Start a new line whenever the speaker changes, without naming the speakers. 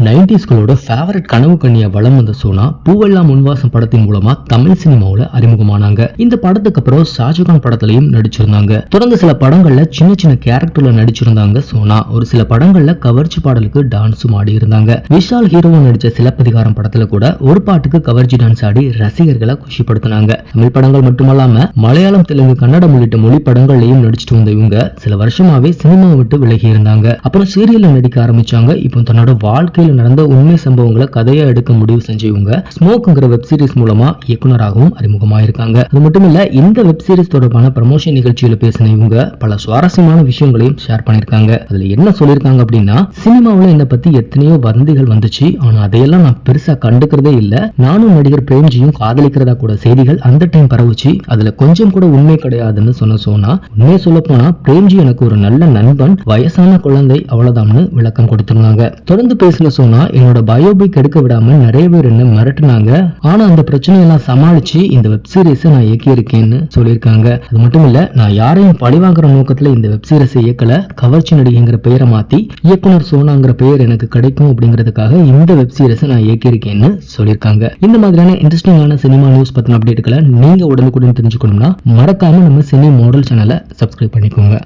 90ஸ்களோட favourite கனவு கண்ணியா வலம் வந்த சோனா பூவெல்லாம் முன்வாசம் படத்தின் மூலமா தமிழ் சினிமாவுல அறிமுகமானாங்க. இந்த படத்துக்கு அப்புறம் ஷாஜகான் படத்திலையும் நடிச்சிருந்தாங்க. தொடர்ந்து சில படங்கள்ல சின்ன சின்ன கேரக்டர்ல நடிச்சிருந்தாங்க சோனா. ஒரு சில படங்கள்ல கவர்ச்சி பாடலுக்கு டான்ஸும் ஆடி இருந்தாங்க. விஷால் ஹீரோவா நடிச்ச சிலப்பதிகாரம் படத்துல கூட ஒரு பாட்டுக்கு கவர்ச்சி டான்ஸ் ஆடி ரசிகர்களை குஷிப்படுத்தினாங்க. தமிழ் படங்கள் மட்டுமல்லாம மலையாளம், தெலுங்கு, கன்னடம் உள்ளிட்ட மொழி படங்கள்லயும் நடிச்சிட்டு வந்த இவங்க சில வருஷமாவே சினிமாவை விட்டு விலகி இருந்தாங்க. அப்புறம் சீரியல்ல நடிக்க ஆரம்பிச்சாங்க. இப்போ தன்னோட வாழ்க்கையில நடந்த உண்மை சம்பவங்களை கதையா எடுக்க முடிவு செஞ்ச இவங்க ஸ்மோக்ங்கிற வெப் சீரிஸ் மூலமா இயக்குனராகவும் அறிமுகமாயிருக்காங்க. அது மட்டும் இல்ல, இந்த வெப் சீரிஸ் தொடர்பான ப்ரமோஷன் நிகழ்ச்சியில பேசின இவங்க பல சுவாரஸ்யமான விஷயங்களையும் ஷேர் பண்ணிருக்காங்க. அதுல என்ன சொல்லிருக்காங்க அப்படின்னா, சினிமாவுல என்னை பத்தி எத்தனையோ வதந்திகள் வந்துச்சு, ஆனா அதையெல்லாம் நான் பெருசா கண்டுக்கிறதே இல்ல. நானும் நடிகர் பிரேம்ஜியும் காதலிக்கிறதா கூட செய்திகள் அந்த டைம் பரவுச்சு. அதுல கொஞ்சம் கூட உண்மை கிடையாதுன்னு சொன்ன சோனா, உண்மையை சொல்ல போனா பிரேம்ஜி எனக்கு ஒரு நல்ல நண்பன், வயசான குழந்தை, அவ்வளவுதான்னு விளக்கம் கொடுத்திருந்தாங்க. தொடர்ந்து பேசின சோனா, என்னோட பயோபிக் எடுக்க விடாம நிறைய பேர் என்ன மிரட்டினாங்க, ஆனா அந்த பிரச்சனையெல்லாம் சமாளிச்சு இந்த வெப் சீரிஸை நான் இயக்கியிருக்கேன்னு சொல்லியிருக்காங்க. அது மட்டும் இல்ல, நான் யாரையும் பழிவாங்குற நோக்கத்துல இந்த வெப் சீரிஸை இயக்கல, கவர்ச்சி நடிகைங்கிற பெயரை மாத்தி இயக்குனர் சோனாங்கிற பெயர் எனக்கு கிடைக்கும் அப்படிங்கிறதுக்காக இந்த வெப் சீரிஸை நான் இயக்கியிருக்கேன்னு சொல்லியிருக்காங்க. இந்த மாதிரியான இன்ட்ரெஸ்டிங்கான சினிமா நியூஸ் பத்தின அப்டேட்டுகளை நீங்க உடனுக்குடன் தெரிஞ்சுக்கணும்னா மறக்காம நம்ம சினி மாடல் சேனலை சப்ஸ்கிரைப் பண்ணிக்கோங்க.